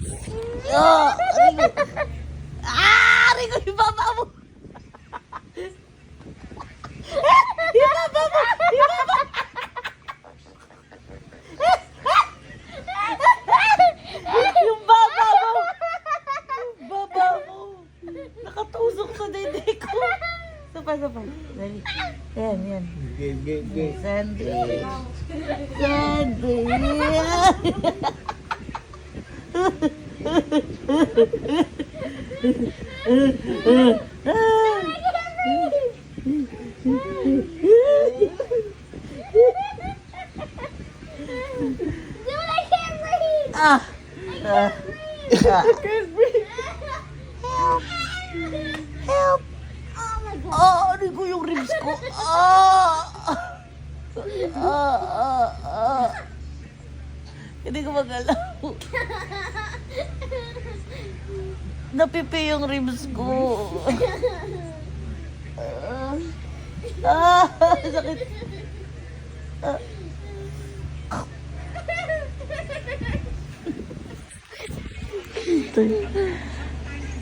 Oh, Rico. Rico, yung baba mo. Yung baba mo. Yung baba. Yung baba mo. Yung baba mo. Nakatusok sa dede ko. Sapa. Dali. Yan. Game. Sandwich. Help! Ano ko yung ribs ko? Hindi ko magalaw. Napipi yung ribs ko. Sakit. Ito.